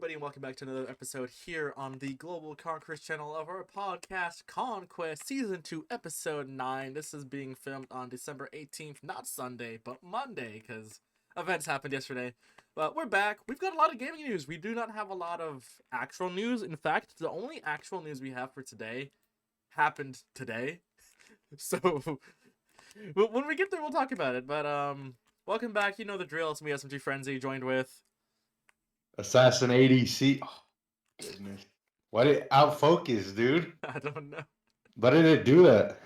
everybody, and welcome back to another episode here on the Global Conquerors channel of our podcast, Conquest, Season 2, Episode 9. This is being filmed on December 18th, not Sunday, but Monday, because events happened yesterday. But we're back. We've got a lot of gaming news. We do not have a lot of actual news. In fact, the only actual news we have for today happened today. So, when we get there, we'll talk about it. But, welcome back. You know the drill. It's me, SMGFrenzy, joined with... AssassinADC. Oh, goodness. Why did it outfocus, dude? I don't know. Why did it do that?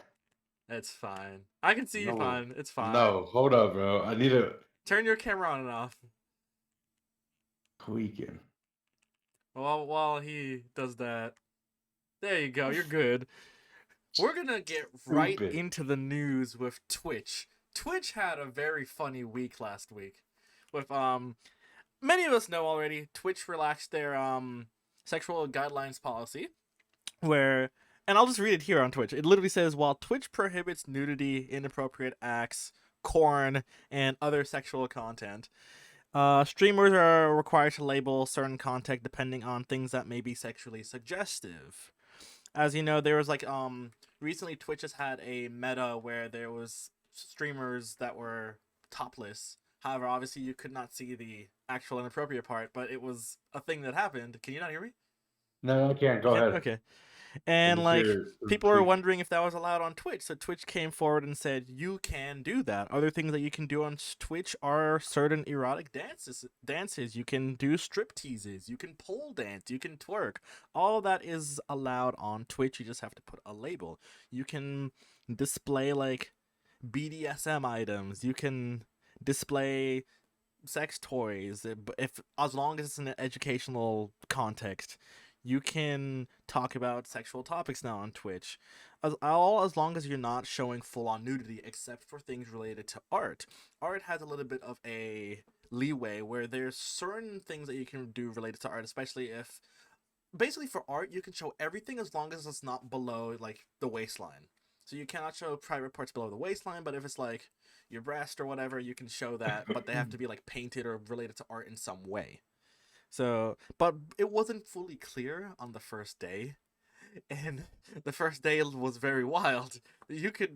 It's fine. I can see you fine. It's fine. No, hold up, bro. I need to Turn your camera on and off. tweaking. While he does that. There you go. You're good. We're gonna get right Stupid. into the news with Twitch. Twitch had a very funny week last week. With many of us know already, Twitch relaxed their sexual guidelines policy, where, and I'll just read it here on Twitch. It literally says, while Twitch prohibits nudity, inappropriate acts, porn, and other sexual content, streamers are required to label certain content depending on things that may be sexually suggestive. As you know, there was recently Twitch has had a meta where there was streamers that were topless. However, obviously you could not see the actual inappropriate part, but it was a thing that happened. Can you not hear me? No, I can't. Go ahead. Okay. And people are wondering if that was allowed on Twitch. So Twitch came forward and said, you can do that. Other things that you can do on Twitch are certain erotic dances. You can do strip teases. You can pole dance. You can twerk. All of that is allowed on Twitch. You just have to put a label. You can display BDSM items. You can display sex toys, as long as it's in an educational context. You can talk about sexual topics now on Twitch, as long as you're not showing full-on nudity, except for things related to art. Art has a little bit of a leeway where there's certain things that you can do related to art, especially if, basically for art, you can show everything as long as it's not below the waistline. So you cannot show private parts below the waistline, but if it's your breast or whatever, you can show that, but they have to be painted or related to art in some way. So, but it wasn't fully clear on the first day, and the first day was very wild.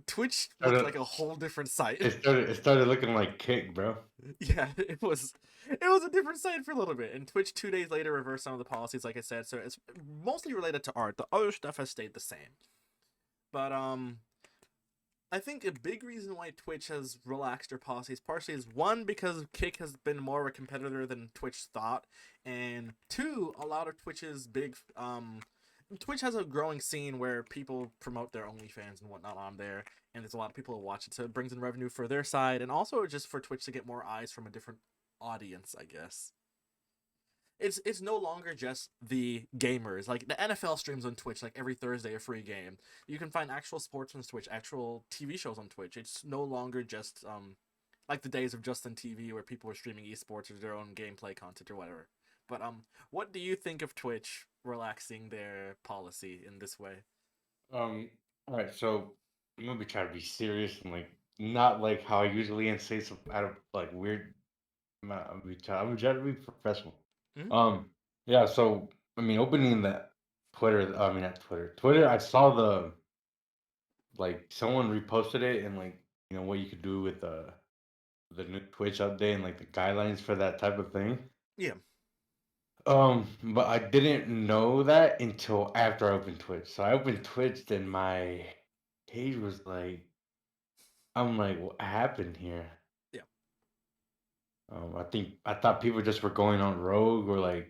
Twitch looked like a whole different site. It started looking like Kick, bro. Yeah, it was a different site for a little bit, and Twitch 2 days later reversed some of the policies, like I said. So it's mostly related to art. The other stuff has stayed the same, but I think a big reason why Twitch has relaxed their policies partially is, one, because Kick has been more of a competitor than Twitch thought, and two, a lot of Twitch's Twitch has a growing scene where people promote their OnlyFans and whatnot on there, and there's a lot of people who watch it, so it brings in revenue for their side, and also just for Twitch to get more eyes from a different audience, I guess. It's no longer just the gamers. The NFL streams on Twitch every Thursday, a free game. You can find actual sports on Twitch, actual TV shows on Twitch. It's no longer just the days of Justin TV where people were streaming esports or their own gameplay content or whatever. But what do you think of Twitch relaxing their policy in this way? All right, so I'm gonna be trying to be serious and not how I usually and say some out of weird. I'm trying to be professional. Mm-hmm. Yeah. So I mean, opening that Twitter. I mean, not Twitter. Twitter. I saw someone reposted it and what you could do with the new Twitch update and the guidelines for that type of thing. Yeah. But I didn't know that until after I opened Twitch. So I opened Twitch, then my page was I'm like, what happened here? Yeah. I thought people just were going on rogue or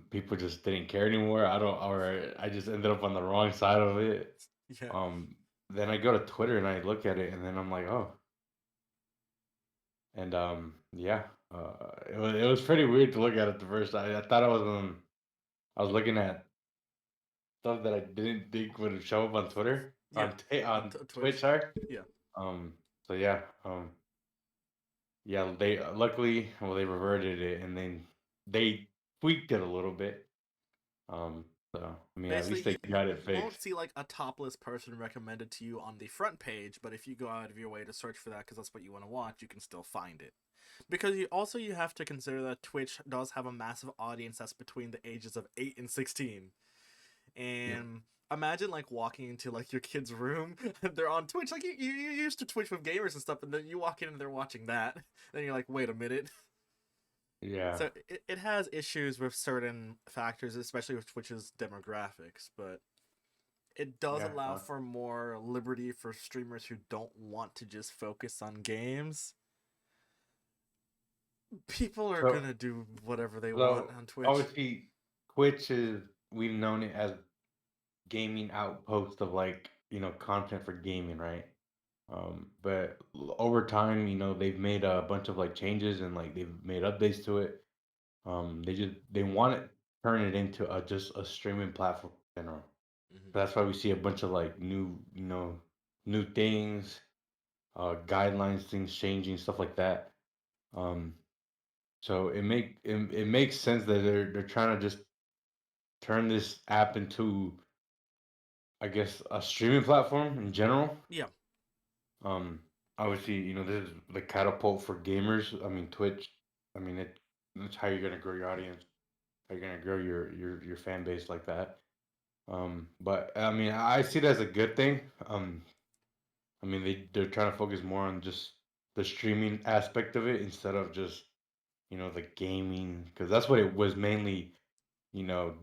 people just didn't care anymore. I just ended up on the wrong side of it. Yeah. Then I go to Twitter and I look at it and then I'm like, oh. And yeah, it was pretty weird to look at it the first. I thought I was looking at stuff that I didn't think would show up on Twitter Yeah. on Twitch. Sorry. Yeah. So yeah. Yeah. They luckily they reverted it and then they tweaked it a little bit. So I mean, at Basically, least they got it you won't fixed. see like a topless person recommended to you on the front page, but if you go out of your way to search for that because that's what you want to watch, you can still find it. Because you have to consider that Twitch does have a massive audience that's between the ages of 8 and 16. Yeah. And imagine like walking into like your kid's room, they're on Twitch, like you used to Twitch with gamers and stuff, and then you walk in and they're watching that. Then you're like, wait a minute. Yeah. So it has issues with certain factors, especially with Twitch's demographics, but it does Yeah. allow for more liberty for streamers who don't want to just focus on games. People are So gonna do whatever they want so on Twitch. obviously, Twitch is we've known it as gaming outpost of like content for gaming, right? But over time, they've made a bunch of like changes and like they've made updates to it. They want to turn it into just a streaming platform in general. Mm-hmm. That's why we see a bunch of like new things, guidelines, things changing, stuff like that. Um, so it makes sense that they're trying to just turn this app into, I guess, a streaming platform in general. Yeah. Um, Obviously, this is the catapult for gamers. I mean, Twitch. I mean, that's how you're gonna grow your audience. How you're gonna grow your fan base like that. But I mean, I see it as a good thing. I mean, they're trying to focus more on just the streaming aspect of it instead of just the gaming, because that's what it was mainly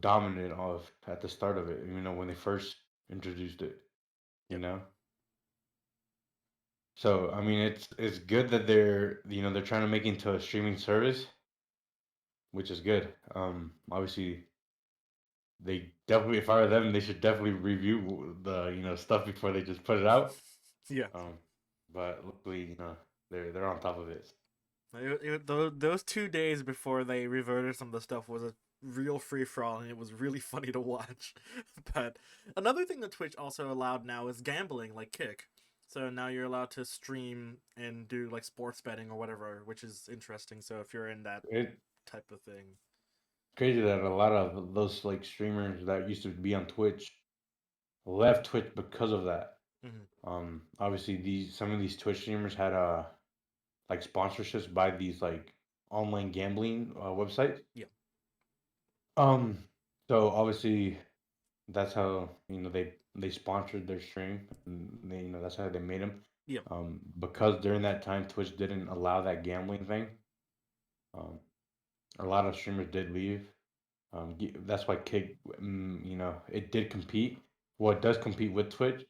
dominant of at the start of it. When they first introduced it. You Yep. know. So I mean, it's good that they're trying to make it into a streaming service, which is good. Obviously, they definitely, if I were them, they should definitely review the stuff before they just put it out. Yeah. Um, but luckily, they're on top of it. Those 2 days before they reverted some of the stuff was a real free for all, and it was really funny to watch. But another thing that Twitch also allowed now is gambling, like Kick. So now you're allowed to stream and do like sports betting or whatever, which is interesting. So if you're in that It's type of thing, crazy that a lot of those like streamers that used to be on Twitch left Twitch because of that. mm-hmm. Obviously these some of these Twitch streamers had like sponsorships by these like online gambling websites. Yeah, Um, so obviously that's how they sponsored their stream, and that's how they made them. yeah, Because during that time Twitch didn't allow that gambling thing. Um, a lot of streamers did leave. That's why Kick, it did compete. Well, it does compete with Twitch.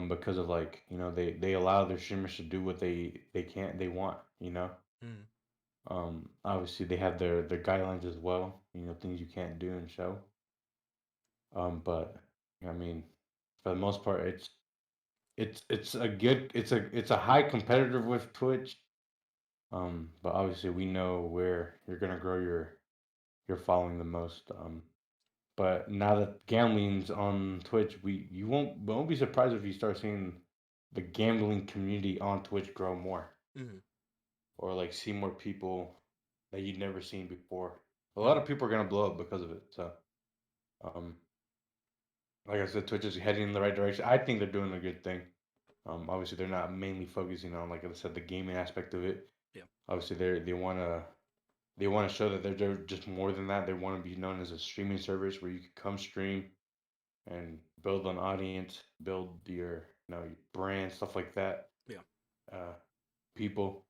Because of like they allow their streamers to do what they want. mm-hmm. Obviously they have their guidelines as well. Things you can't do and show. But I mean, for the most part, it's a high competitor with Twitch. But obviously we know where you're gonna grow your following the most. But now that gambling's on Twitch, we won't be surprised if you start seeing the gambling community on Twitch grow more, Mm-hmm. or like see more people that you'd never seen before. A lot Mm-hmm. of people are gonna blow up because of it. So, um, like I said, Twitch is heading in the right direction. I think they're doing a good thing. Obviously they're not mainly focusing on, like I said, the gaming aspect of it. Yeah, Obviously they want to show that they're just more than that. They want to be known as a streaming service where you can come stream and build an audience, build your brand, stuff like that. yeah, Uh, People.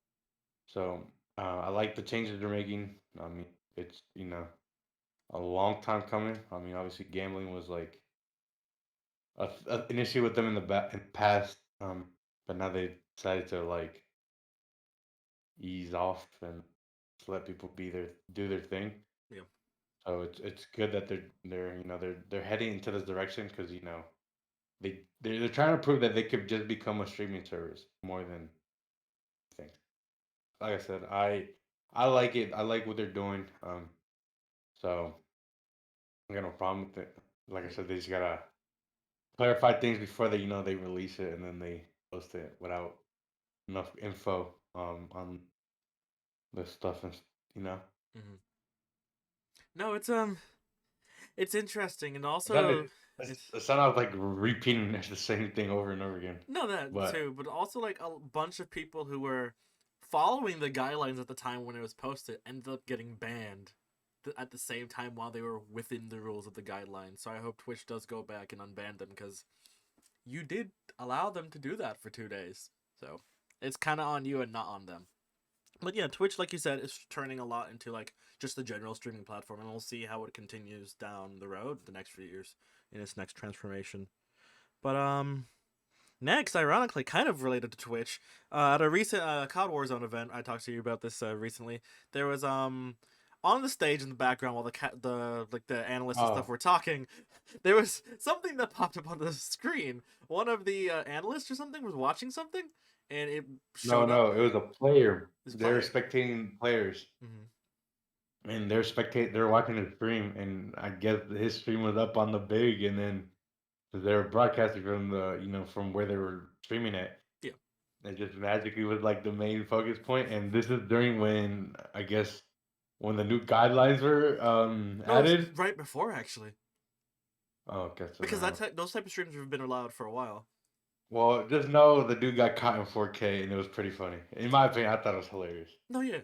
So I like the changes they're making. I mean, it's a long time coming. I mean, obviously gambling was like an issue with them in the past, but now they decided to like ease off and just let people do their thing. yeah. So it's good that they're heading into this direction, because they're trying to prove that they could just become a streaming service more than thing. Like I said, I like it. I like what they're doing. So I got no problem with it. Like I said, they just gotta clarify things before they release it, and then they post it without enough info on the stuff, and you know. Mm-hmm. No, It's interesting, and It sounded, also it's it sounded like repeating the same thing over and over again. no, that But too, but also like a bunch of people who were following the guidelines at the time when it was posted ended up getting banned at the same time while they were within the rules of the guidelines. So I hope Twitch does go back and unban them because you did allow them to do that for 2 days. So it's kind of on you and not on them. But yeah, Twitch, like you said, is turning a lot into like just the general streaming platform, and we'll see how it continues down the road the next few years in its next transformation. But next, ironically, kind of related to Twitch, at a recent COD Warzone event, I talked to you about this recently. There was on the stage in the background while the analysts and stuff oh were talking, there was something that popped up on the screen. One of the analysts or something was watching something, and it no, showed up. no, it was a player. This They're player. spectating players, Mm-hmm. and they're watching his stream, and I guess his stream was up on the big, and then they were broadcasting from the from where they were streaming it. Yeah. It just magically was like the main focus point, and this is during when I guess when the new guidelines were No, it's added. right before actually, Oh, guess so because now. those type of streams have been allowed for a while. Well, just know the dude got caught in 4K, and it was pretty funny. In my opinion, I thought it was hilarious. No, yeah,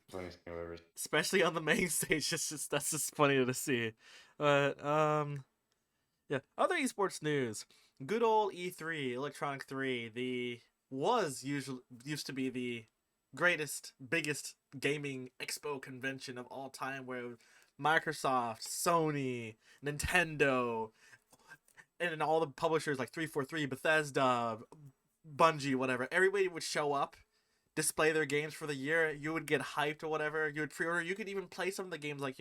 Funniest thing I've ever. especially on the main stage. It's just that's just funny to see. But yeah. Other esports news. Good old E3, Electronic 3, the used to be the greatest, biggest gaming expo convention of all time where Microsoft, Sony, Nintendo, and all the publishers like 343, Bethesda, Bungie, whatever, everybody would show up, display their games for the year. You would get hyped or whatever. You would pre-order. You could even play some of the games like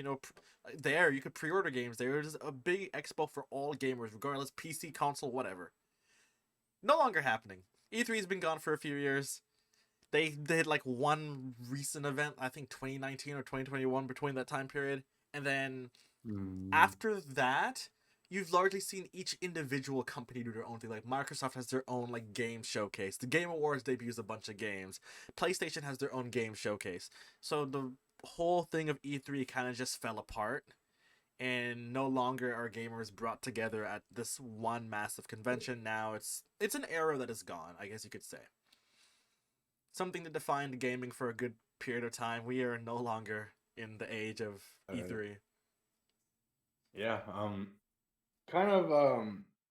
there. You could pre-order games. There was a big expo for all gamers, regardless PC, console, whatever. No longer happening. E3's been gone for a few years. They did like one recent event, I think 2019 or 2021 between that time period, and then Mm, after that, you've largely seen each individual company do their own thing. Like Microsoft has their own like game showcase. The Game Awards debuts a bunch of games. PlayStation has their own game showcase. So the whole thing of E3 kind of just fell apart, and no longer are gamers brought together at this one massive convention. Now it's an era that is gone, I guess you could say. Something that defined gaming for a good period of time. We are no longer in the age of uh, E3. yeah. Kind of.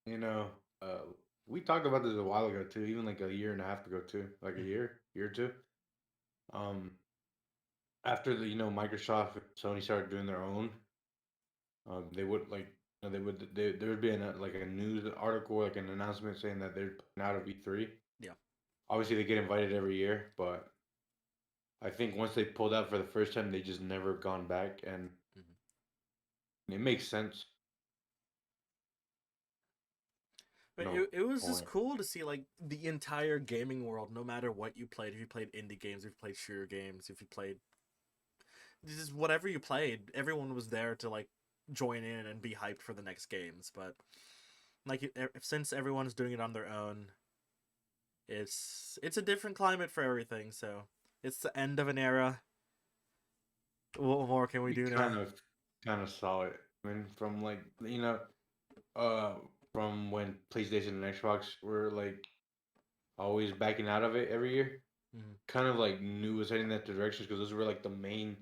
You know. Uh, we talked about this a while ago too, even like a year and a half ago too, like a Mm-hmm. year or two. Um, after the Microsoft and Sony started doing their own, they would like there would be like a news article, like an announcement saying that they're putting out of E3. Yeah. Obviously, they get invited every year, but I think once they pulled out for the first time, they just never gone back, and Mm-hmm. it makes sense. But No it was just point. cool to see like the entire gaming world, no matter what you played. If you played indie games, if you played shooter games, if you played this is whatever you played, everyone was there to like join in and be hyped for the next games. But like since everyone's doing it on their own, it's a different climate for everything. So it's the end of an era. What more can we We do now? kind of saw it. I mean, from like uh, from when PlayStation and Xbox were like always backing out of it every year. Mm-hmm. Kind of like knew was heading that direction because those were like the main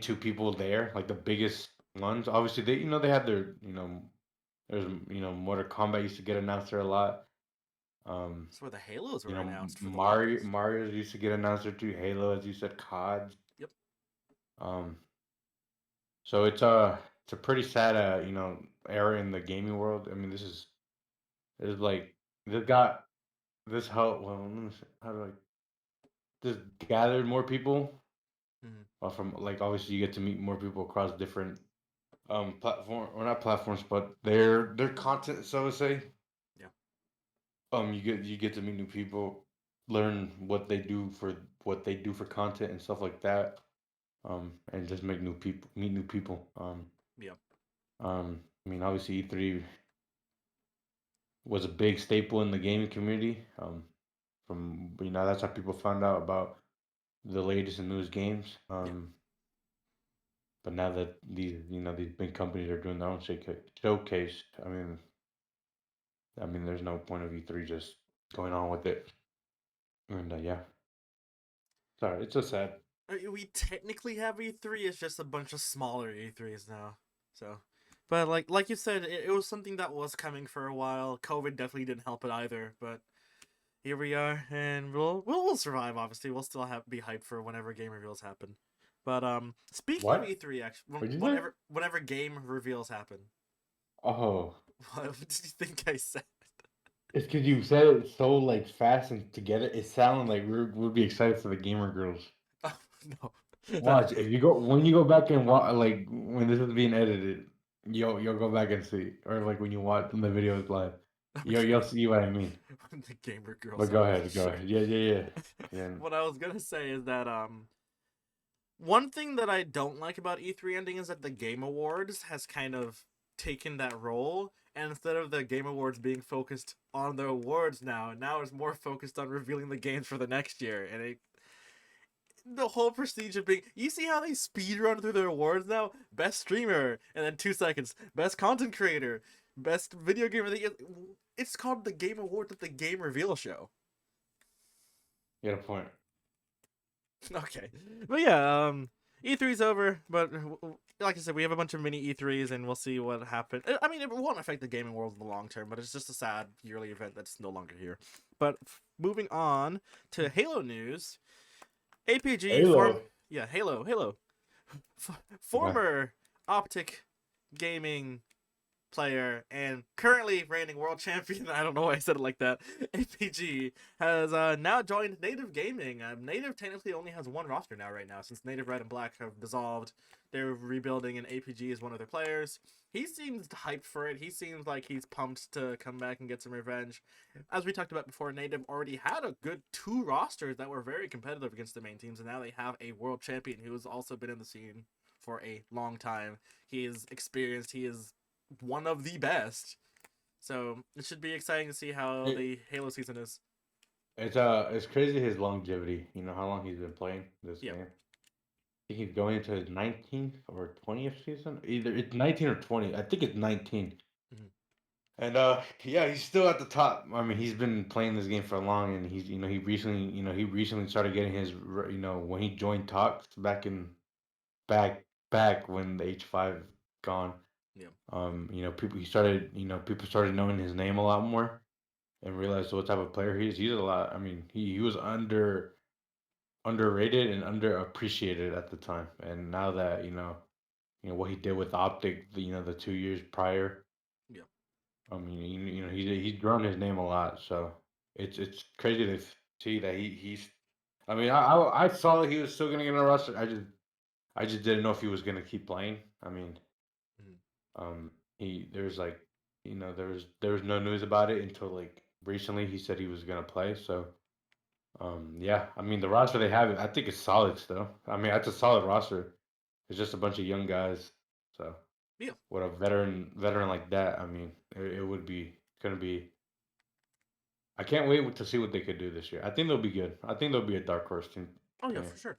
two people there, like the biggest ones. Obviously, they they had their there's Mortal Kombat used to get announced there a lot. Um, That's where the Halos you were know announced for the longest. Mario used to get announced there too. Halo, as you said, COD. Yep. Um, so it's a pretty sad era in the gaming world. I mean, this is like this got this help. Well, let me see, how do I this gathered more people Mm-hmm. from like obviously you get to meet more people across different platform or not platforms but their content so to say. Yeah. You get to meet new people, learn what they do for content and stuff like that, and just make new people meet new people. Yeah. I mean obviously E3 was a big staple in the gaming community. From that's how people found out about the latest and newest games. Yeah. But now that these big companies are doing their own showcase, I mean, there's no point of E3 just going on with it. And yeah, sorry, it's so sad. We technically have E3. It's just a bunch of smaller E3s now. So, but like you said, it was something that was coming for a while. COVID definitely didn't help it either. But here we are, and we'll survive. Obviously, we'll still be hyped for whenever game reveals happen. But speaking of What? E3, actually, What'd you say? whenever game reveals happen, Oh, what did you think I said? it's because you said it so like fast and together. It sounded like we'd be excited for the gamer girls. Oh, no, that Watch if you go when you go back and watch like when this is being edited, you'll go back and see, or like when you watch when the video is live, you'll okay. see what I mean. The gamer girls But are go ahead. Yeah, yeah, yeah, yeah. what I was gonna say is that one thing that I don't like about E3 ending is that the Game Awards has kind of taken that role, and instead of the Game Awards being focused on the awards now it's more focused on revealing the games for the next year, and the whole prestige of being. You see how they speed run through their awards now? Best streamer, and then 2 seconds. Best content creator, best video game of the year. It's called the Game Awards at the Game Reveal Show. You got a point. Okay, but yeah, E3's over, but like I said, we have a bunch of mini E3s, and we'll see what happens. I mean, it won't affect the gaming world in the long term, but it's just a sad yearly event that's no longer here. But moving on to Halo news, APG Halo. Halo, Okay. former Optic Gaming player and currently reigning world champion. I don't know why I said it like that. APG has now joined Native Gaming. Native technically only has one roster now, right now, since Native Red and Black have dissolved. They're rebuilding, and APG is one of their players. He seems hyped for it. He seems like he's pumped to come back and get some revenge. As we talked about before, Native already had a good 2 rosters that were very competitive against the main teams, and now they have a world champion who has also been in the scene for a long time. He is experienced. He is one of the best. So it should be exciting to see how It, the Halo season is. it's crazy his longevity. You know how long he's been playing this Yeah. game. I think he's going into his 19th or 20th season. Either it's 19 or 20. I think it's 19. Mhm. And yeah, he's still at the top. I mean, he's been playing this game for long, and he's he recently started getting his when he joined Talks back when the H5 gone. Yeah. People started knowing his name a lot more and realized what type of player he is. He's a lot. I mean, he was underrated and underappreciated at the time, and now that what he did with Optic, the 2 years prior. Yeah. I mean, he's grown his name a lot, so it's crazy to see that he's. I mean, I saw that he was still gonna get on a roster. I just didn't know if he was gonna keep playing. I mean, Mhm. he there's like, there was no news about it until like recently. He said he was gonna play, so yeah. I mean, the roster they have, I think it's solid still. I mean, that's a solid roster. It's just a bunch of young guys, so. Yeah. With a veteran like that, I mean, it would be gonna be. I can't wait to see what they could do this year. I think they'll be good. I think they'll be a dark horse team. Oh yeah, Yeah. for sure.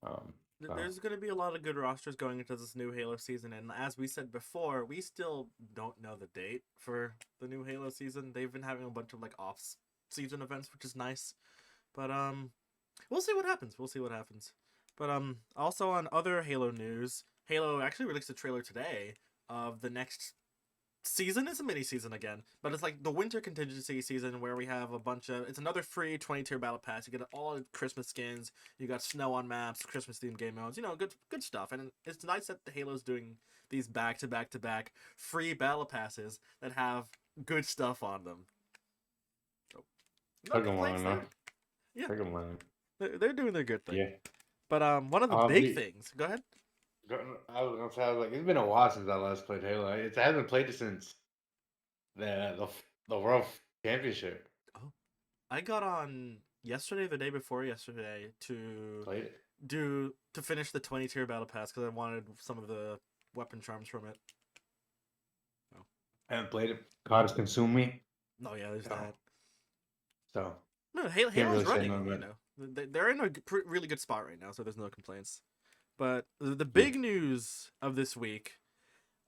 So There's going to be a lot of good rosters going into this new Halo season, and as we said before, we still don't know the date for the new Halo season. They've been having a bunch of like off-season events, which is nice, but we'll see what happens. We'll see what happens. But also on other Halo news, Halo actually released a trailer today of the next season. Is a mini season again, but it's like the winter contingency season where we have a bunch of. It's another free 20 tier battle pass. You get all Christmas skins. You got snow on maps, Christmas themed game modes. Good stuff. And it's nice that the Halo's doing these back to back to back free battle passes that have good stuff on them. So, no took them long complaints enough. there. Yeah, Took them long. they're doing their good thing. Yeah. But one of the I'll big be. things. Go ahead. I was gonna say, I was like, it's been a while since I last played Halo. I haven't played it since the World Championship. Oh, I got on yesterday, the day before yesterday, to Played it. finish the 20 tier battle pass because I wanted some of the weapon charms from it. Oh. I haven't played it. God has consumed me. No, yeah, there's So that. so No, can't Halo's really say running. no, but They're in a really good spot right now, so there's no complaints. But the Yeah. big news of this week,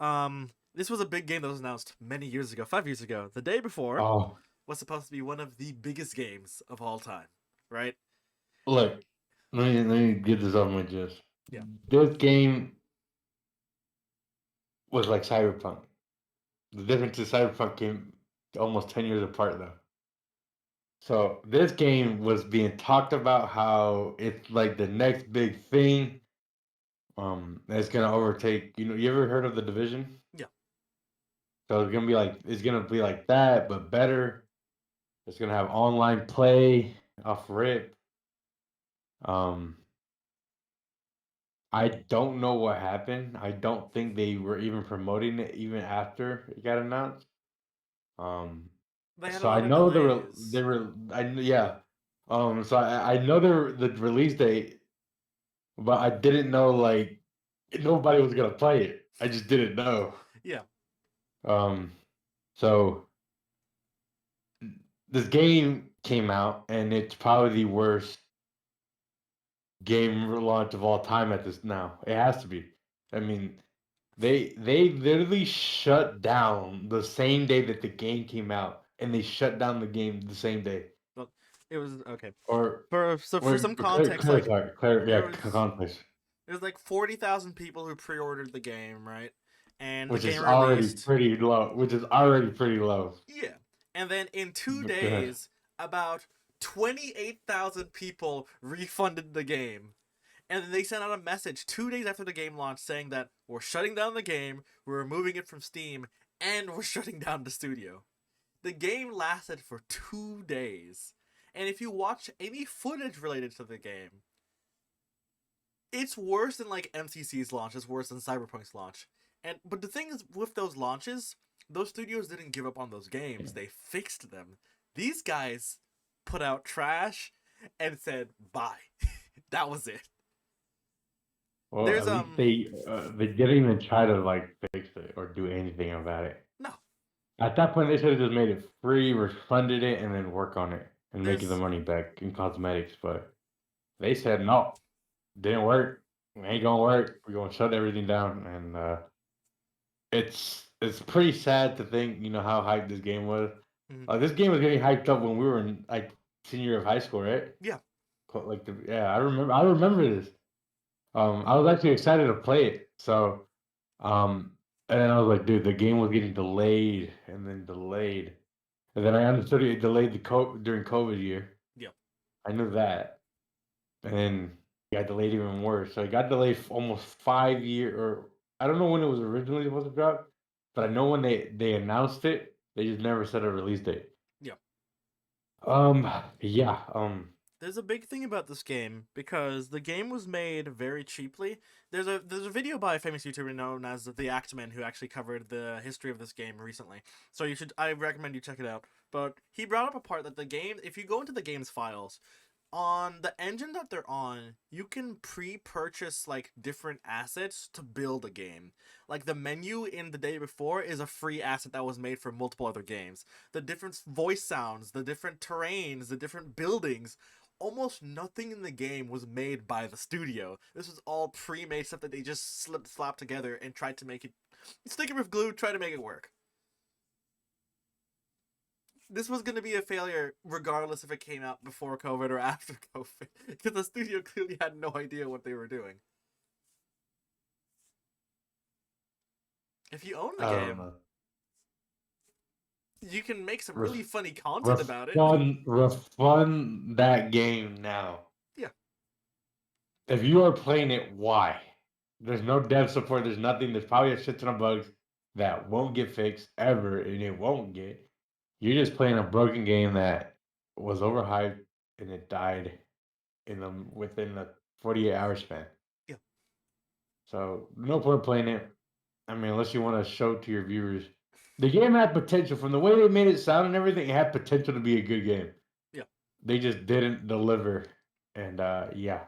this was a big game that was announced many years ago, 5 years ago. The day before Oh, was supposed to be one of the biggest games of all time, right? look. Let me get this off my chest. Yeah. This game was like Cyberpunk. The difference is Cyberpunk came almost 10 years apart though. So this game was being talked about how it's like the next big thing. It's gonna overtake. You ever heard of the Division? Yeah. So it's gonna be like that, but better. It's gonna have online play off rip. Um, I don't know what happened. I don't think they were even promoting it even after it got announced. Um, They had a so I lot of know delays. yeah. So I know the release date, but I didn't know like nobody was gonna play it. I just didn't know. Yeah. Um, so this game came out, and it's probably the worst game launch of all time at this now. It has to be. I mean, they literally shut down the same day that the game came out, and they shut down the game the same day. Well, it was okay. Or For some context, like there was Conquest, there's like 40,000 people who pre-ordered the game, right? And the which is game already released. pretty low. Which is already pretty low. Yeah. And then in 2 But go ahead. days, about 28,000 people refunded the game. And then they sent out a message 2 days after the game launch saying that we're shutting down the game, we're removing it from Steam, and we're shutting down the studio. The game lasted for 2 days. And if you watch any footage related to the game, it's worse than like MCC's launch, it's worse than Cyberpunk's launch. But the thing is with those launches, those studios didn't give up on those games. They fixed them. These guys put out trash and said bye. That was it. Well, There's at least they didn't even try to like fix it or do anything about it. no. At that point, they should have just made it free, refunded it, and then work on it and make the There's money back in cosmetics. But they said no, didn't work. It ain't gonna work. We're gonna shut everything down, and it's pretty sad to think how hyped this game was. mhm. This game was getting hyped up when we were in like senior year of high school, right? Yeah. Like yeah, I remember this. I was actually excited to play it. So and then I was like, dude, the game was getting delayed and then delayed. And then I understood it delayed during COVID year. Yeah. I knew that. And then it got delayed even worse. So it got delayed almost 5 years, or I don't know when it was originally supposed to drop, but I know when they announced it, they just never set a release date. Yeah. Yeah. There's a big thing about this game because the game was made very cheaply. There's a video by a famous YouTuber known as the Actman who actually covered the history of this game recently. So I recommend you check it out. But he brought up a part that the game, if you go into the game's files, on the engine that they're on, you can pre-purchase like different assets to build a game. Like the menu in the day before is a free asset that was made for multiple other games. The different voice sounds, the different terrains, the different buildings, almost nothing in the game was made by the studio. This was all pre-made stuff that they just slapped together and tried to make it stick it with glue, try to make it work. This was going to be a failure regardless if it came out before COVID or after COVID, because the studio clearly had no idea what they were doing. If you own the I don't game, know. you can make some really Ref- funny content about it. refund that game now. Yeah. If you are playing it, why? There's no dev support. There's nothing. There's probably a shit ton of bugs that won't get fixed ever, and it won't get. You're just playing a broken game that was overhyped and it died within the 48-hour span. Yeah. So no point playing it. I mean, unless you want to show to your viewers, the game had potential. From the way they made it sound and everything, it had potential to be a good game. Yeah. They just didn't deliver, and yeah.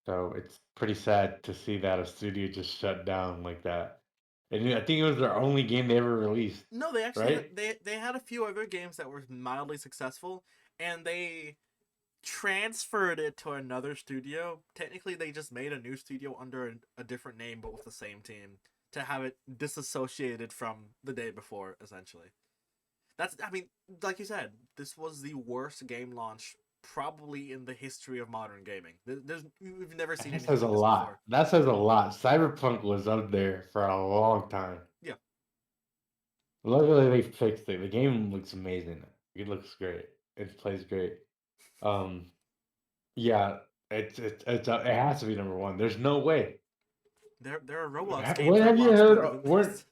So it's pretty sad to see that a studio just shut down like that. And I think it was their only game they ever released, No, they actually right? they had a few other games that were mildly successful, and they transferred it to another studio. Technically, they just made a new studio under a different name, but with the same team to have it disassociated from the day before. Essentially, that's. I mean, like you said, this was the worst game launch probably in the history of modern gaming. We've never seen That anything says a like this lot. before. That says a lot. Cyberpunk was up there for a long time. Yeah, Luckily, they fixed it. The game looks amazing. It looks great. It plays great. Um, yeah, it has to be number one. There's no way. there are Roblox games When that have you launch better heard? than this.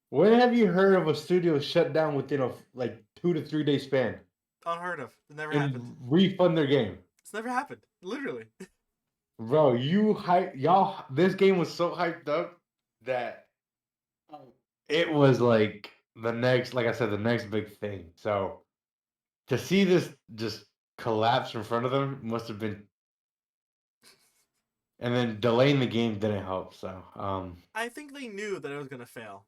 When have you heard of a studio shut down within a like 2 to 3 day span Unheard of. It never happened. and refund their game? It's never happened. Literally. Bro, you hype y'all. This game was so hyped up that it was like the next, like I said, the next big thing. So to see this just collapse in front of them must have been, and then delaying the game didn't help. So I think they knew that it was gonna fail.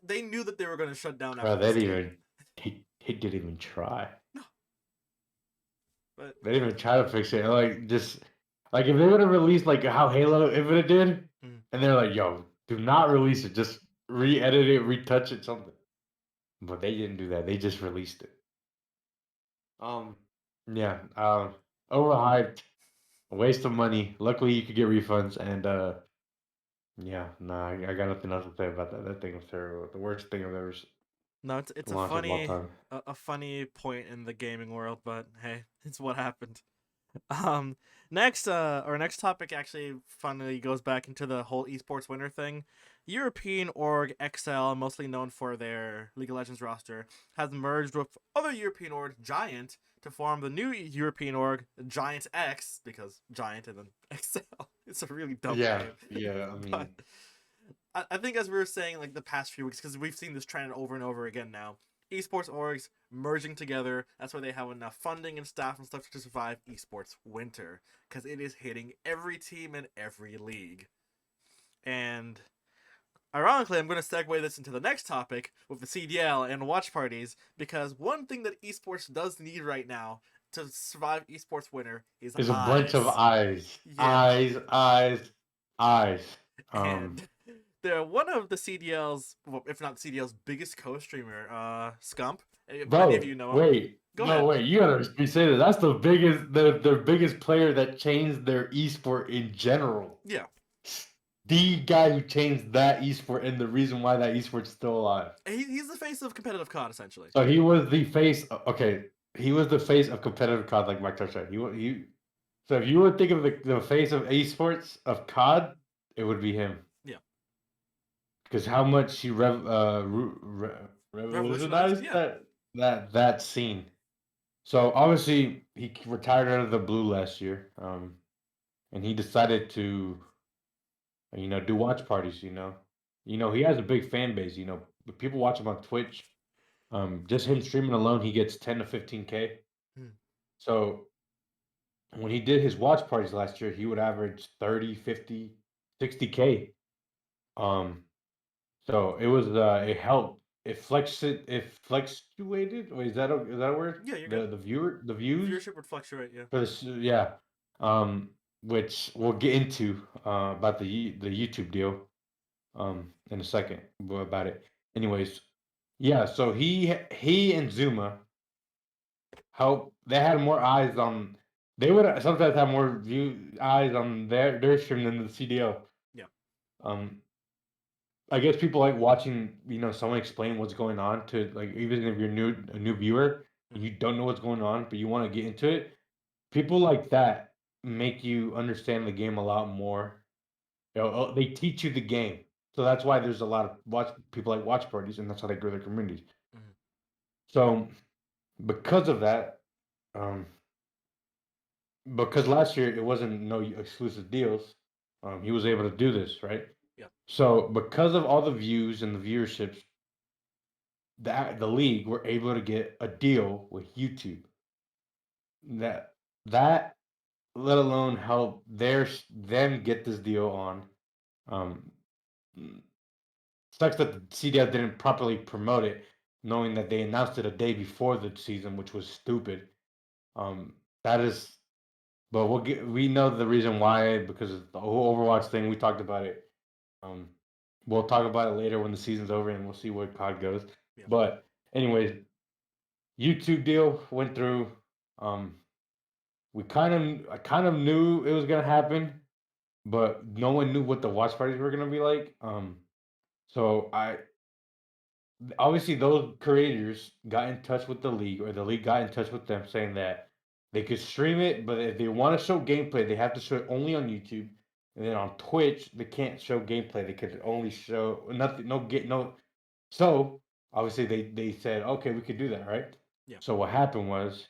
They knew that they were gonna shut down bro, after this game. he didn't even try. No, but They didn't even try to fix it. Like just like if they would have released like how Halo Infinite did, and they're like, "Yo, do not release it. Just re-edit it, retouch it, something." But they didn't do that. They just released it. Um, yeah. Overhyped, a waste of money. Luckily, you could get refunds, and yeah. Nah, I got nothing else to say about that. That thing was terrible. The worst thing I've ever no, it's a launched of all funny time. a funny point in the gaming world. But hey, it's what happened. Um, our next topic actually finally goes back into the whole esports winner thing. European org XL, mostly known for their League of Legends roster, has merged with other European org Giant to form the new European org Giant X, because Giant and then XL. It's a really dumb Yeah, name. yeah. I But mean, I think as we were saying like the past few weeks, because we've seen this trend over and over again now, esports orgs merging together. That's why they have enough funding and staff and stuff to survive esports winter, because it is hitting every team in every league. And ironically, I'm going to segue this into the next topic with the CDL and watch parties, because one thing that esports does need right now to survive esports winter is it's a bunch of eyes. eyes, Yeah. eyes, eyes, eyes. And they're one of the CDL's, well, if not CDL's biggest co-streamer, Scump. Many of Bro, you know him. wait, Go no, ahead. wait. You gotta be saying that. That's the biggest, the biggest player that changed their esport in general. Yeah, The guy who changed that esport and the reason why that esport's still alive. he's the face of competitive COD essentially. So he was the face. Okay, he was the face of competitive COD, like Mike touched on. He. So if you would think of the face of esports of COD, it would be him. Yeah, Because how much he revolutionized. revolutionized Yeah, that scene. So obviously he retired out of the blue last year, and he decided to, do watch parties. He has a big fan base. People watch him on Twitch. Just him streaming alone, he gets 10 to 15K. hmm. So when he did his watch parties last year, he would average 30, 50, 60K. Um, so it helped. It fluctuated. Wait, is that a word? Yeah, you're good. The The views viewership would fluctuate. Yeah. for this, yeah. Which we'll get into about the YouTube deal in a second about it. Anyways, yeah. So he and Zuma help. They had more eyes on. They would sometimes have more eyes on their stream than the CDO. Yeah. Um, I guess people like watching, someone explain what's going on to, like, even if you're a new viewer and you don't know what's going on, but you want to get into it. People like that make you understand the game a lot more. They teach you the game, so that's why there's a lot of watch people like watch parties, and that's how they grow their communities. Mm-hmm. So because of that, um, because last year it wasn't no exclusive deals, he was able to do this, right? Yeah. So because of all the views and the viewerships, the league were able to get a deal with YouTube. That let alone help them get this deal on. Um, Sucks that the CDL didn't properly promote it, knowing that they announced it a day before the season, which was stupid. That is, but we know the reason why because of the whole Overwatch thing. We talked about it. Um, we'll talk about it later when the season's over and we'll see where COD goes. Yeah. But anyways, YouTube deal went through. Um, I kind of knew it was gonna happen, but no one knew what the watch parties were gonna be like. So I obviously those creators got in touch with the league, or the league got in touch with them, saying that they could stream it, but if they want to show gameplay, they have to show it only on YouTube. And then on Twitch, they can't show gameplay. They could only show nothing, no get no. So obviously they said, okay, we could do that, right? Yeah. So what happened was,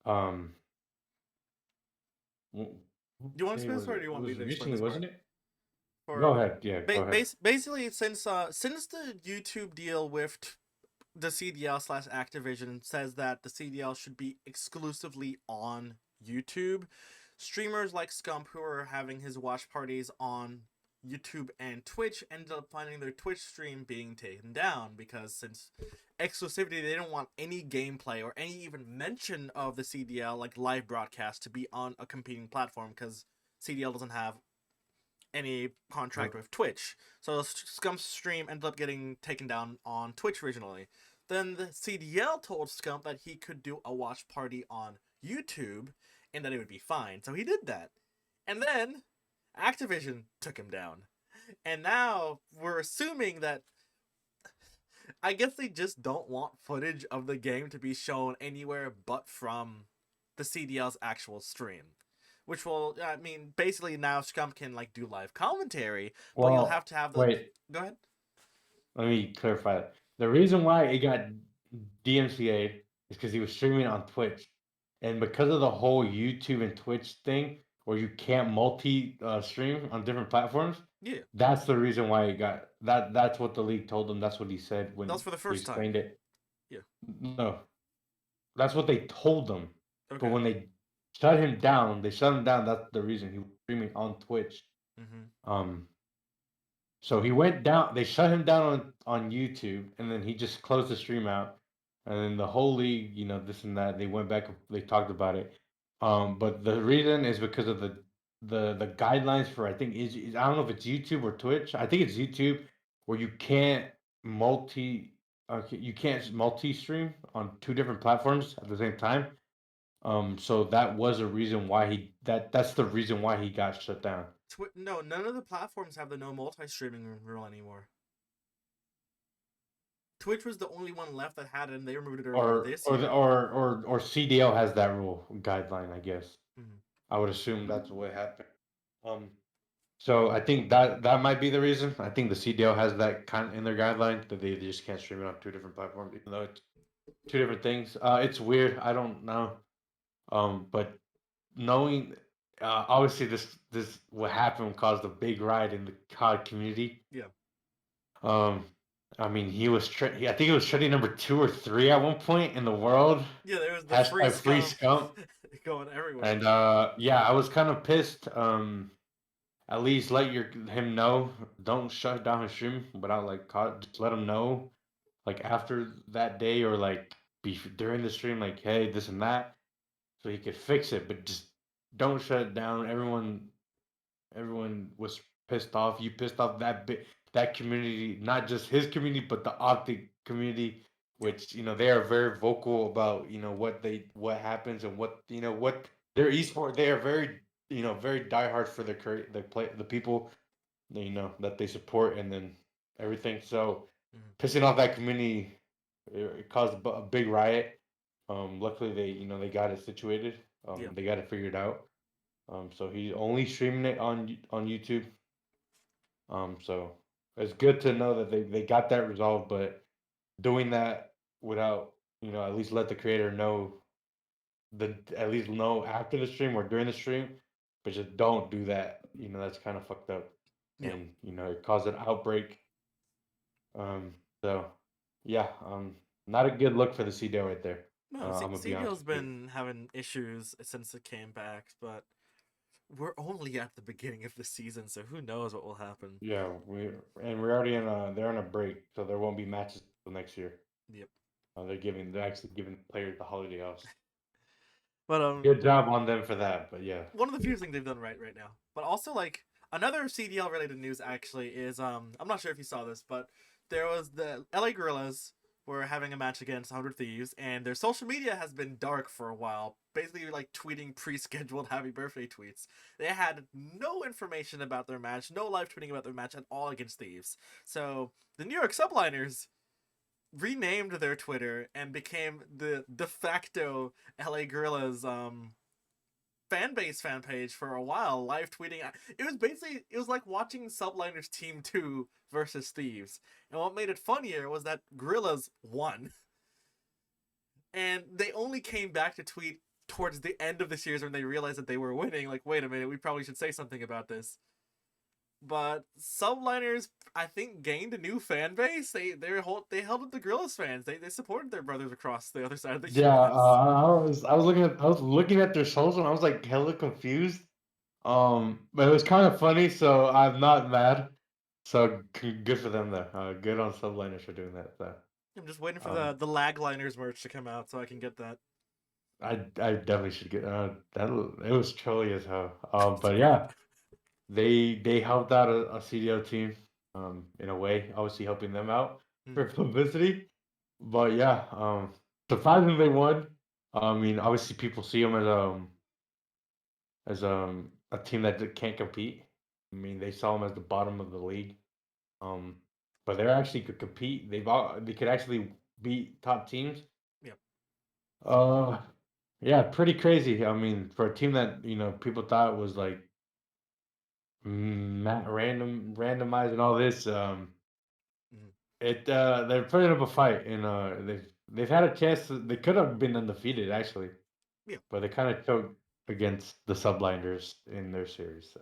um, what Do you want to day explain this, was or do it? you It want me was to explain recently, this part? wasn't it? Go For ahead. Yeah, go ahead. basically, since the YouTube deal with the CDL slash Activision says that the CDL should be exclusively on YouTube, streamers like Scump, who are having his watch parties on YouTube and Twitch, ended up finding their Twitch stream being taken down because since exclusivity, they don't want any gameplay or any even mention of the CDL, like live broadcast, to be on a competing platform because CDL doesn't have any contract with Twitch. So Scump's stream ended up getting taken down on Twitch originally. Then the CDL told Scump that he could do a watch party on YouTube and that it would be fine. So he did that. And then Activision took him down. And now we're assuming that I guess they just don't want footage of the game to be shown anywhere but from the CDL's actual stream. Which will, I mean, basically now Scump can like do live commentary, but you'll have Well, to have the. wait. Go ahead. Let me clarify that. The reason why it got DMCA is because he was streaming on Twitch, and because of the whole YouTube and Twitch thing, where you can't multi stream on different platforms. Yeah, That's the reason why it got that. That's what the league told him. That's what he said that when was for the he first time. explained it. Yeah. No, that's what they told him. But Okay. when they shut him down, they shut him down. That's the reason he was streaming on Twitch. Mm-hmm. Um, so he went down. They shut him down on YouTube, and then he just closed the stream out. And then the whole league, this and that, they went back. They talked about it. But the reason is because of the guidelines for I think is I don't know if it's YouTube or Twitch. I think it's YouTube where multi you can't multi stream on two different platforms at the same time. So that was a reason why that's the reason why he got shut down. No, none of the platforms have the no multi-streaming rule anymore. Twitch was the only one left that had it, and they removed it earlier or this or the, year. or CDL has that rule guideline, I guess. Mm-hmm. I would assume that's what happened. Um, so I think that might be the reason. I think the CDL has that kind in their guideline that they just can't stream it on two different platforms, even though it's two different things. It's weird. I don't know. But knowing, obviously this what happened caused a big riot in the COD community. Yeah. Um, I mean, I think it was trending number 2 or 3 at one point in the world. Yeah, there was the free Hashtag free scump scum. going everywhere. And yeah, I was kind of pissed. At least let him know. Don't shut down his stream without like just let him know like after that day or like during the stream like hey this and that so he could fix it. But just don't shut it down. Everyone was pissed off. You pissed off that community, not just his community, but the Optic community, Yeah. which they are very vocal about what happens and what their esport. They are very very diehard for the people that they support and then everything. So Mm-hmm. pissing off that community it caused a big riot. Luckily they got it situated. Yeah. They got it figured out. So he's only streaming it on YouTube. So it's good to know that they got that resolved, but doing that without at least let the creator know at least know after the stream or during the stream, but just don't do that. That's kind of fucked up, Yeah. and it caused an outbreak. So yeah, not a good look for the CDO right there. No, I'm gonna be honest CDL's with you. been having issues since it came back, but we're only at the beginning of the season, so who knows what will happen. Yeah, we're already they're on a break, so there won't be matches until next year. Yep. They're actually giving players the holiday offs. But Good job on them for that. But yeah, one of the few things they've done right now. But also like another CDL related news actually is I'm not sure if you saw this, but there was the LA Gorillas were having a match against 100 Thieves, and their social media has been dark for a while, basically like tweeting pre-scheduled happy birthday tweets. They had no information about their match, no live tweeting about their match at all against Thieves. So the New York Subliners renamed their Twitter and became the de facto LA Gorillas fan base fan page for a while, live tweeting. It was like watching Subliners Team 2 versus Thieves. And what made it funnier was that Gorillas won. And they only came back to tweet towards the end of the series when they realized that they were winning. Like, wait a minute, we probably should say something about this. But Subliners, I think, gained a new fan base. They held up the Gorillas fans. They supported their brothers across the other side of the yeah. US. I was looking at their social, and I was like hella confused. But it was kind of funny, so I'm not mad. So good for them there. Good on Subliners for doing that. So, I'm just waiting for um, the Lagliners merch to come out so I can get that. I definitely should get that. It was trolly as hell. It's But great. yeah, they helped out a CDO team. In a way, obviously helping them out for Mm, publicity. But yeah, surprisingly they won. I mean, obviously people see them as a team that can't compete. I mean, they saw them as the bottom of the league. Um, but they actually could compete. They could actually beat top teams. yep. Uh, yeah, pretty crazy. I mean, for a team that people thought was like randomized and all this. Mm, They're putting up a fight, and they've had a chance. They could have been undefeated actually, yep. but they kind of choked against the Subliners in their series. So,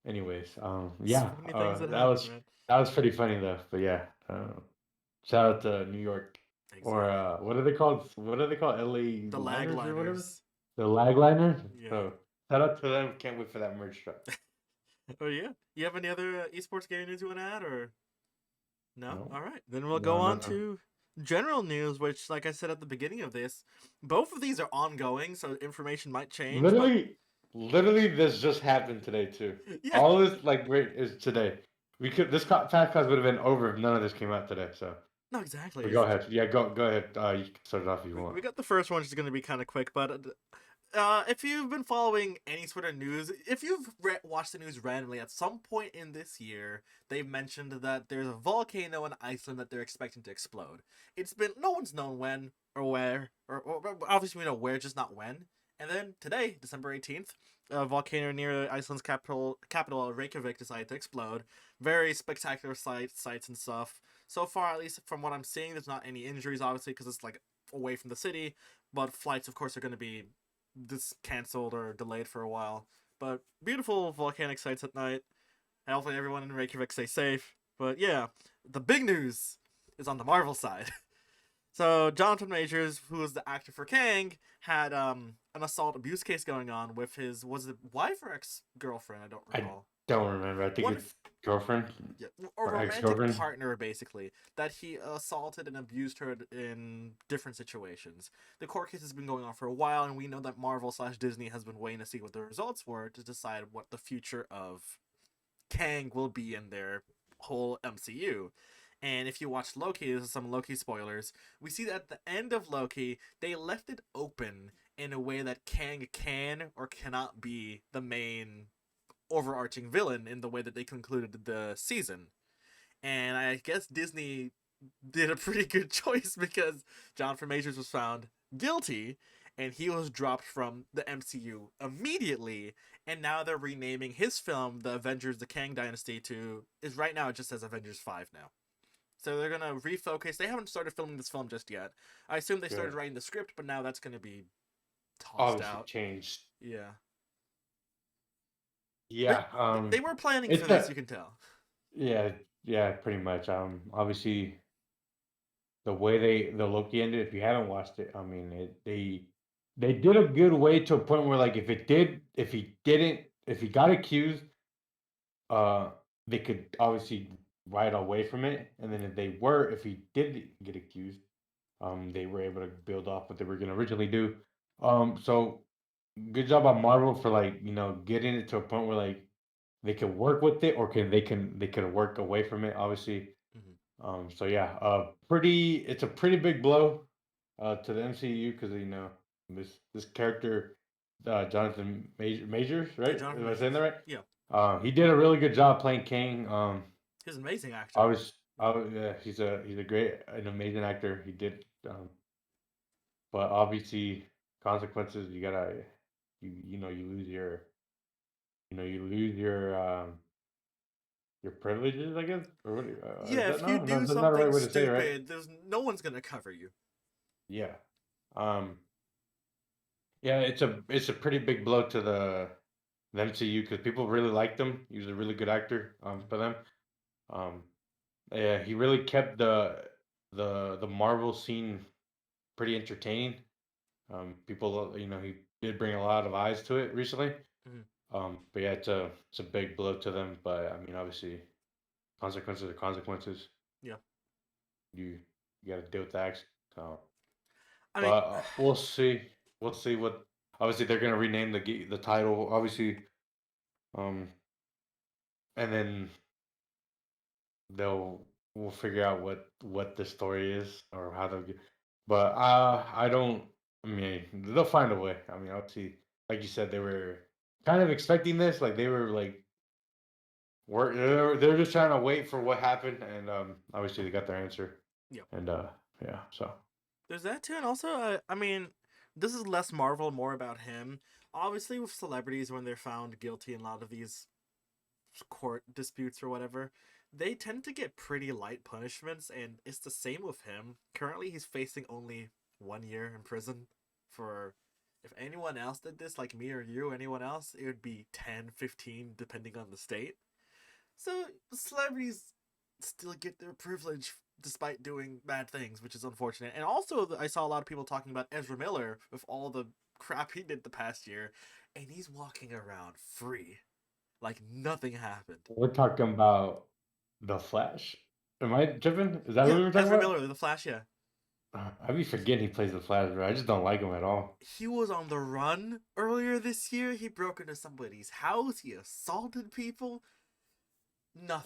anyways, So yeah, many things that happen, man. that was pretty funny though. But yeah, shout out to New York, or Exactly. what are they called? What are they called? LA The Liners or whatever. Lagliners. The Lagliners. Yeah. So shout out to them. Can't wait for that merch drop. Oh yeah. You have any other esports gaming news you want to add, or no? No, All right, then we'll go no, no, on no. to general news, which, like I said at the beginning of this, both of these are ongoing, so information might change. But Literally, this just happened today too. yeah, All this like great is today. We could this podcast would have been over if none of this came out today. So, no, exactly. but go ahead. Yeah, go ahead. You can start it off if you want. We got the first one, which is going to be kind of quick, but if you've been following any sort of news, if you've watched the news randomly, at some point in this year, they've mentioned that there's a volcano in Iceland that they're expecting to explode. It's been no one's known when or where, or obviously we know where, just not when. And then today, December 18th, a volcano near Iceland's capital Reykjavik decided to explode. Very spectacular sights and stuff. So far, at least from what I'm seeing, there's not any injuries, obviously, because it's like away from the city. But flights, of course, are going to be this canceled or delayed for a while. But beautiful volcanic sights at night. Hopefully everyone in Reykjavik stay safe. But yeah, the big news is on the Marvel side. So Jonathan Majors, who is the actor for Kang, had an assault abuse case going on with his was it wife or ex girlfriend? I don't I recall. don't remember. I think One it's girlfriend yeah, or or ex romantic girlfriend. partner basically that he assaulted and abused her in different situations. The court case has been going on for a while, and we know that Marvel/Disney has been waiting to see what the results were to decide what the future of Kang will be in their whole MCU. And if you watch Loki, this is some Loki spoilers. We see that at the end of Loki, they left it open in a way that Kang can or cannot be the main overarching villain in the way that they concluded the season. And I guess Disney did a pretty good choice because Jonathan Majors was found guilty and he was dropped from the MCU immediately. And now they're renaming his film, The Avengers, The Kang Dynasty, to is right now it just says Avengers 5 now. So they're gonna refocus. They haven't started filming this film just yet. I assume they Yeah, started writing the script, but now that's gonna be tossed obviously out. changed. Yeah, they Yeah, they were planning for it's this. You a can tell. yeah, yeah, pretty much. Obviously the way the Loki ended. If you haven't watched it, I mean, they did a good way to a point where like if he got accused, uh, they could obviously ride away from it, and then if he did get accused, they were able to build off what they were going to originally do. So good job on Marvel for like getting it to a point where like they can work with it, or they can work away from it. Obviously. Hmm. So yeah, it's a pretty big blow, to the MCU because this character, Jonathan Majors, Yeah, right? Jonathan Am I saying that Majors. right? Yeah, He did a really good job playing King. he's an amazing I actor. was, I was, yeah, he's a great, an amazing actor. He did, but obviously consequences. You gotta, you lose your privileges, I guess, or what? Is Yeah, that if you no, no? do That's not the something right way to say it, right? stupid, there's no one's gonna cover you. Yeah. Um. Yeah, it's a pretty big blow to the MCU because people really liked him. He was a really good actor, Mhm. for them. Um, yeah, he really kept the Marvel scene pretty entertaining. People, he did bring a lot of eyes to it recently. Mhm. But yeah, it's a big blow to them. But I mean, obviously, consequences are consequences. Yeah, You you got to deal with that. So, I mean, but we'll see. We'll see what. Obviously, they're gonna rename the title. Obviously, um, and then we'll figure out what the story is or how they'll get. But I don't. I mean, they'll find a way. I mean, obviously, like you said, they were kind of expecting this. Like they were like they're just trying to wait for what happened, and obviously they got their answer, yeah, and yeah. So there's that too, and also, I mean, this is less Marvel, more about him. Obviously, with celebrities, when they're found guilty in a lot of these court disputes or whatever, they tend to get pretty light punishments, and it's the same with him. Currently, he's facing only 1 year in prison for. If anyone else did this, like me or you, anyone else, it would be 10, 15, depending on the state. So celebrities still get their privilege despite doing bad things, which is unfortunate. And also, I saw a lot of people talking about Ezra Miller with all the crap he did the past year, and he's walking around free, like nothing happened. we're talking about the Flash. Am I tripping? Is that who Yeah, we were talking Ezra about? Miller, the Flash. Yeah, I be forgetting he plays the Flash, bro. I just don't like him at all. he was on the run earlier this year. He broke into somebody's house. He assaulted people.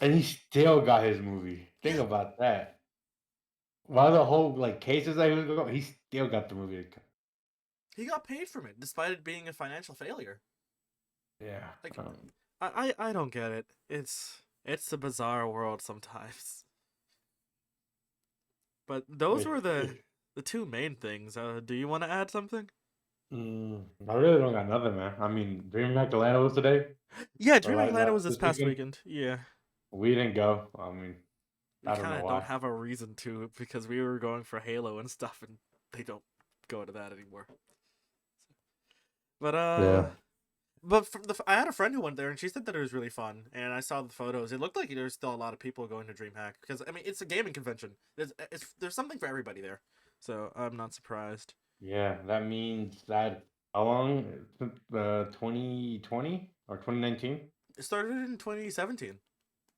And he Nothing. still got his movie. Think Yeah, about that. While the whole like cases that he was going, he still got the movie. he got paid from it despite it being a financial failure. Yeah. Like, I don't get it. It's a bizarre world sometimes. But those were the two main things. Do you want to add something? I really don't got nothing, man. I mean, DreamHack Atlanta was today, Yeah, or Dream like Atlanta was this this past weekend. weekend. Yeah, We didn't go. I mean, we I don't kind know of don't why. have a reason to because we were going for Halo and stuff, and they don't go to that anymore. But Yeah. I had a friend who went there, and she said that it was really fun. And I saw the photos. It looked like there's still a lot of people going to DreamHack because I mean it's a gaming convention. There's something for everybody there, so I'm not surprised. Yeah, that means that how long? 2020 or 2019? It started in 2017.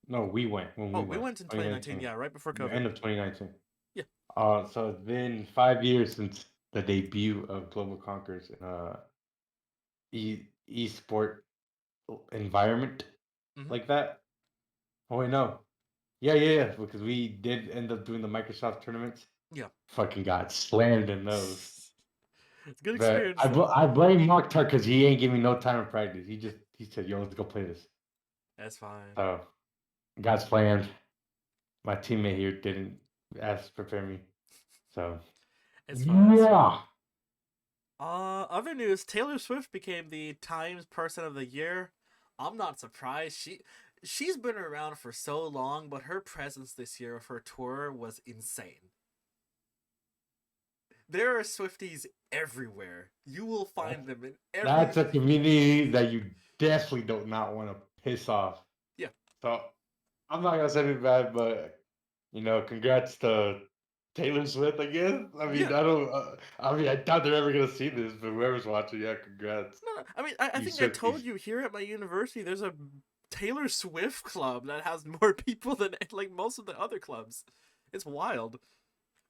No, we went when Oh, we we went. went in 2019. 2019. Yeah, right before The COVID. end of 2019. Yeah, So it's been 5 years since the debut of Global Conquerors in esport environment hmm, like that. Oh wait, no. Yeah, because we did end up doing the Microsoft tournaments. yeah. Fucking got slammed in those. It's a good But experience though. I blame Mark Tart because he ain't giving me no time to practice. He said, "Yo, let's go play this." That's fine. So got slammed. My teammate here didn't ask prepare me. So It's fine. It's yeah. fine. Other news: Taylor Swift became the Times Person of the Year. I'm not surprised. She's been around for so long, but her presence this year of her tour was insane. There are Swifties everywhere. You will find That's them in every. that's a community that you definitely do not want to piss off. Yeah, So I'm not gonna say anything bad, but congrats to Taylor Swift. I guess. I mean, yeah. I don't. I mean, I doubt they're ever gonna see this, but whoever's watching, yeah, congrats, No, no. I mean, I you think I told Swifties. you here at my university, there's a Taylor Swift club that has more people than like most of the other clubs. It's wild.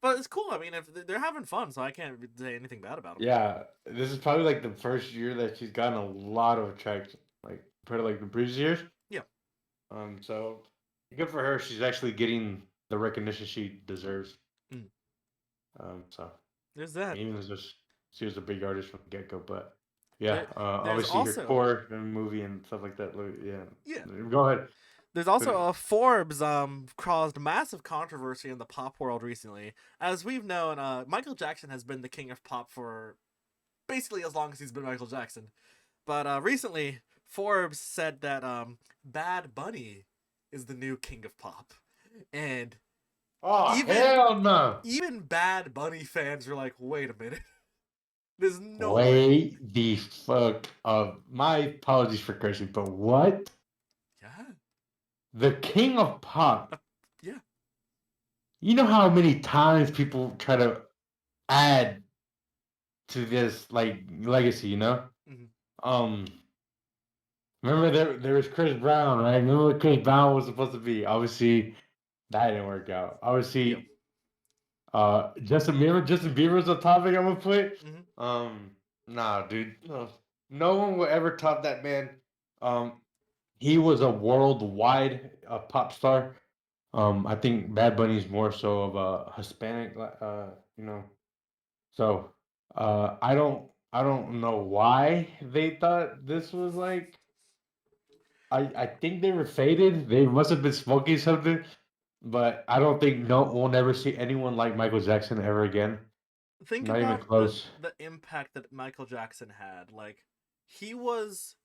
But it's cool. I mean, if they're having fun, so I can't say anything bad about them. Yeah, this is probably like the first year that she's gotten a lot of attraction, like compared to like the previous years. Yeah. So good for her. She's actually getting the recognition she deserves. Mm. So There's that. even as just she was a big artist from the get go, but yeah, There, there's obviously her also tour and movie and stuff like that. Yeah, yeah. go ahead. There's also Forbes caused massive controversy in the pop world recently. As we've known, Michael Jackson has been the king of pop for basically as long as he's been Michael Jackson. But recently, Forbes said that Bad Bunny is the new king of pop, and Oh even hell no! even Bad Bunny fans were like, "Wait a minute, there's no way." Wait the fuck up. My apologies for cursing, but what? Yeah, The king of pop. yeah. You know how many times people try to add to this like legacy, you know? Mm-hmm. Um Remember there was Chris Brown, right? Remember what Chris Brown was supposed to be? Obviously that didn't work out. Yep. Obviously Justin Bieber's a topic I'm gonna put. Mm-hmm. Um nah dude. No one will ever top that man. Um he was a worldwide pop star. I think Bad Bunny's more so of a Hispanic, you know. So, I don't know why they thought this was like. I think they were faded. They must have been smoking something, but I don't think we'll never see anyone like Michael Jackson ever again. Think Not even about the close. the impact that Michael Jackson had. Like, he was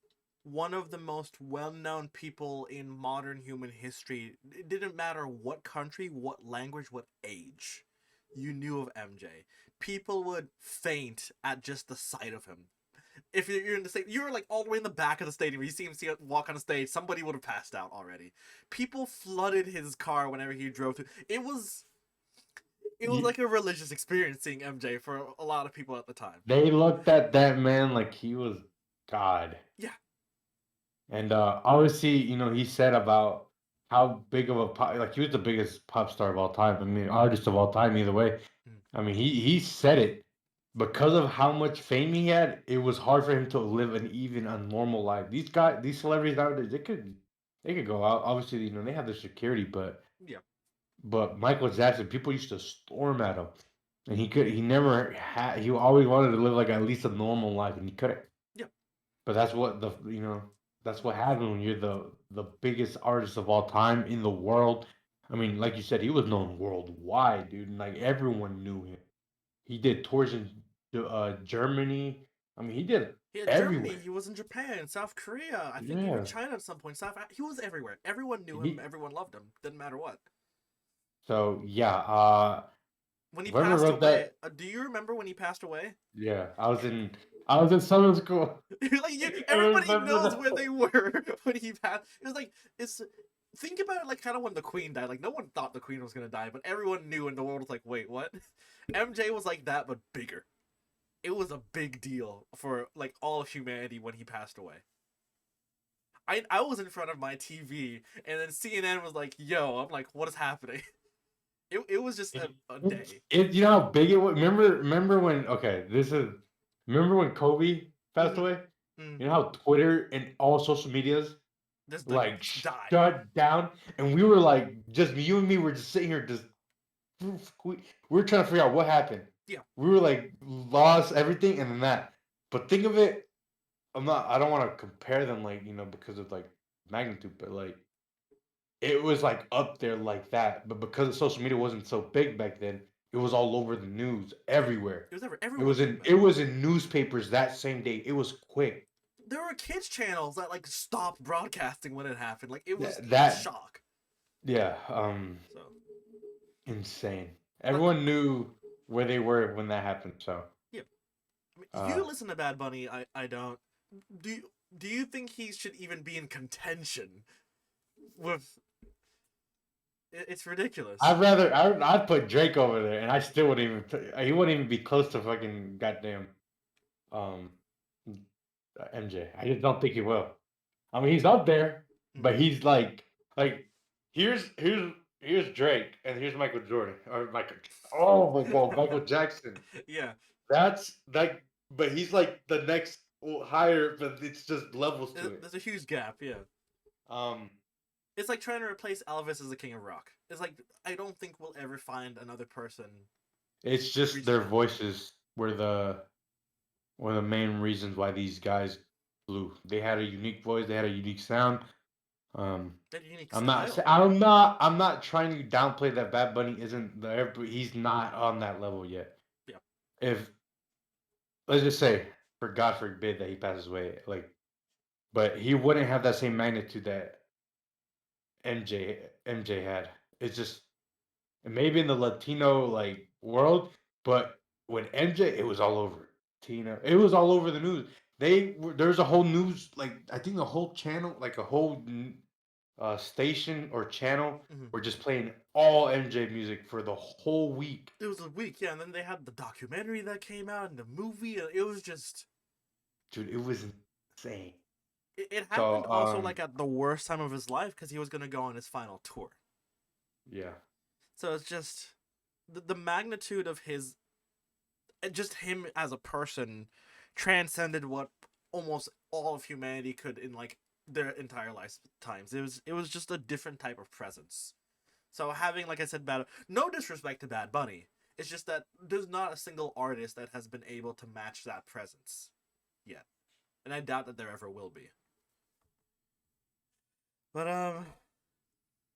one of the most well-known people in modern human history. It didn't matter what country, what language, what age. You knew of MJ. People would faint at just the sight of him. If you're in the state, you were like all the way in the back of the stadium. You see him walk on the stage. Somebody would have passed out already. People flooded his car whenever he drove through. It was like a religious experience seeing MJ for a lot of people at the time. They looked at that man like he was God. Yeah. And obviously, he said about how big of a pop, like he was the biggest pop star of all time. I mean, artist of all time, either way. Mm. I mean, he said it because of how much fame he had. It was hard for him to live even a normal life. These celebrities nowadays, they could go out. Obviously, they have their security, but Yeah. Michael Jackson, people used to storm at him, and he never had. He always wanted to live like at least a normal life, and he couldn't. Yeah. But that's what happened when you're the biggest artist of all time in the world. I mean, like you said, he was known worldwide, dude, and like everyone knew him. He did tours in Germany. I mean, he did He had Germany. everywhere. He was in Japan, South Korea. I think even Yeah, China at some point. He was everywhere. Everyone knew him. he. Everyone loved him. Didn't matter what. So yeah, When he whoever passed wrote away, that, do you remember when he passed away? yeah, I was in summer school. I Everybody remember knows where that. they were when he passed. It was like it's. Think about it like kind of when the Queen died. Like no one thought the Queen was gonna die, but everyone knew, and the world was like, "Wait, what?" MJ was like that, but bigger. It was a big deal for like all of humanity when he passed away. I was in front of my TV, and then CNN was like, "Yo," I'm like, "What is happening?" It was just a day. You know how big it was. Remember when? Okay, remember when Kobe passed Mm-hmm. away? Mm. You know how Twitter and all social medias Just like like died. shut down, and we were like, just you and me were just sitting here, just we were trying to figure out what happened. Yeah. We were like lost everything, and then that. But think of it. I don't want to compare them like because of like magnitude, but like it was like up there like that. But because social media wasn't so big back then, it was all over the news Yeah. everywhere. It was It everyone was knew in about it it. was in newspapers that same day. It was quick. There were kids channels that like stopped broadcasting when it happened. Like it was That shock. yeah, So, insane. but Everyone knew where they were when that happened. So yeah, I mean, uh, you listen to Bad Bunny. I don't. Do you, do you think he should even be in contention with? It's ridiculous. I'd put Drake over there, and I still wouldn't he wouldn't even be close to fucking goddamn um MJ. I just don't think he will. I mean, he's up there, Mm. but he's like here's here's Drake and here's Michael Jordan or Michael. Oh my God, Michael Jackson. Yeah, That's like, but he's like the next higher, but it's just levels to it. there's a huge gap. Yeah, Um, it's like trying to replace Elvis as the king of rock. It's like I don't think we'll ever find another person it's just reaching their that. voices were the one of the main reasons why these guys blew. They had a unique voice. They had a unique sound. Um, That unique I'm not. style. I'm not trying to downplay that Bad Bunny isn't there. He's not on that level yet. Yeah. If let's just say, for God forbid that he passes away, like, but he wouldn't have that same magnitude that MJ had. It's just maybe in the Latino like world, but when MJ, it was all over. Tina, it was all over the news. There's a whole news like I think the whole channel, like a whole station or channel, Mm-hmm. were just playing all MJ music for the whole week. It was a week, yeah, and then they had the documentary that came out and the movie. It was just Dude, it was insane. it happened So also like at the worst time of his life because he was gonna go on his final tour. yeah, So it's just the magnitude of his, just him as a person, transcended what almost all of humanity could in like their entire lifetimes. It was just a different type of presence. So having, like I said, no disrespect to Bad Bunny, it's just that there's not a single artist that has been able to match that presence yet, and I doubt that there ever will be. But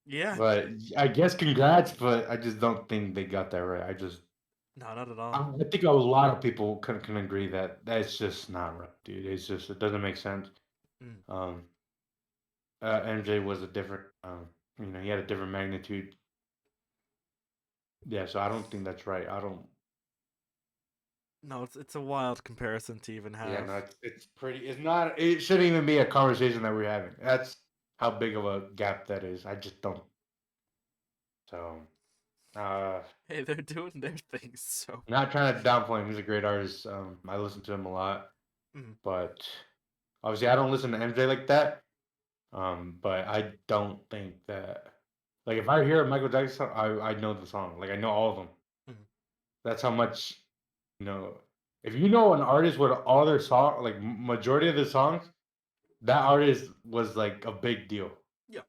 yeah, but I guess congrats, but I just don't think they got that right. no, not at all. I think a lot of people can agree that that's just not right, dude. It's just it doesn't make sense. Mm. Um, MJ was a different, he had a different magnitude. Yeah, so I don't think that's right. I don't. No, it's a wild comparison to even Yeah, have. no, it's pretty. It's not. It shouldn't even be a conversation that we're having. That's how big of a gap that is. I just don't. So, uh, Hey, they're doing their things, so. not trying to downplay him. He's a great artist. I listen to him a lot, Mm. but obviously I don't listen to MJ like that. But I don't think that. Like if I hear a Michael Jackson song, I know the song. Like I know all of them. Mm. That's how much you know. If you know an artist with all their song, like majority of the songs, that artist was like a big deal. Yeah.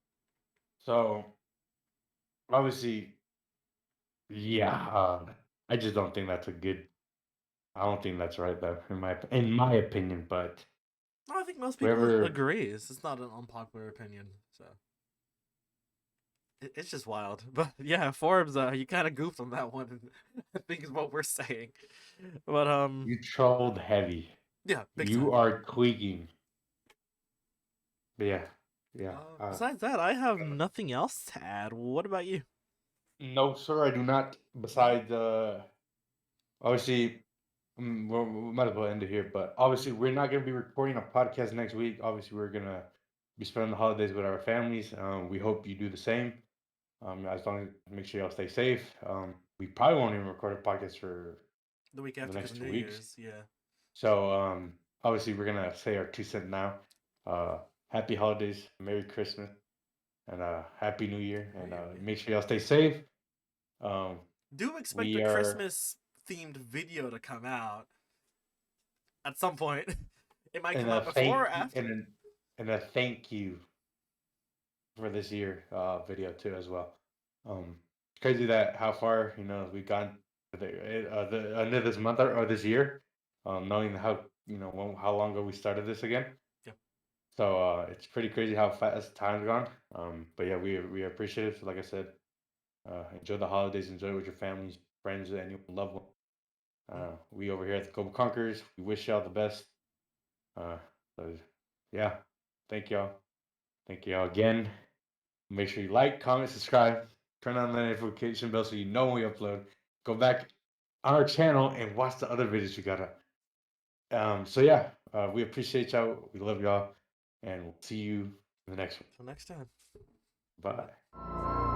So obviously, yeah. I just don't think that's a good. I don't think that's right though, in my opinion. But No, I think most people whoever, agree. It's not an unpopular opinion, so it's just wild. But yeah, Forbes, you kind of goofed on that one. I think is what we're saying. But you trolled heavy. yeah, big You time. are tweaking. But yeah, yeah. Besides that, I have nothing else to add. What about you? No, sir, I do not. Besides, obviously, we might as well end it here. But obviously, we're not going to be recording a podcast next week. Obviously, we're going to be spending the holidays with our families. We hope you do the same. As long as make sure y'all stay safe. We probably won't even record a podcast for The week the after, because next of two New weeks. Year's, yeah. So, obviously, we're going to say our 2 cents now. Happy holidays, Merry Christmas, and Happy New Year. New And Year, yeah. make sure y'all stay safe. Um, Do expect a we are Christmas themed video to come out at some point. It might and come out before or after. and a thank you for this year video too as well. It's crazy that how far we've gone the end of this month or this year, knowing how how long ago we started this again. Yeah. So it's pretty crazy how fast time's gone. But yeah, we appreciate it. So like I said, enjoy the holidays, enjoy it with your families, friends, and loved one. Mm. We over here at the Global Conquerors, we wish y'all the best. Uh, so yeah, thank y'all. Thank y'all again. Make sure you like, comment, subscribe, turn on the notification bell so you know when we upload. Go back on our channel and watch the other videos we got up. So yeah, we appreciate y'all. We love y'all, and we'll see you in the next one. Till next time. Bye. Bye.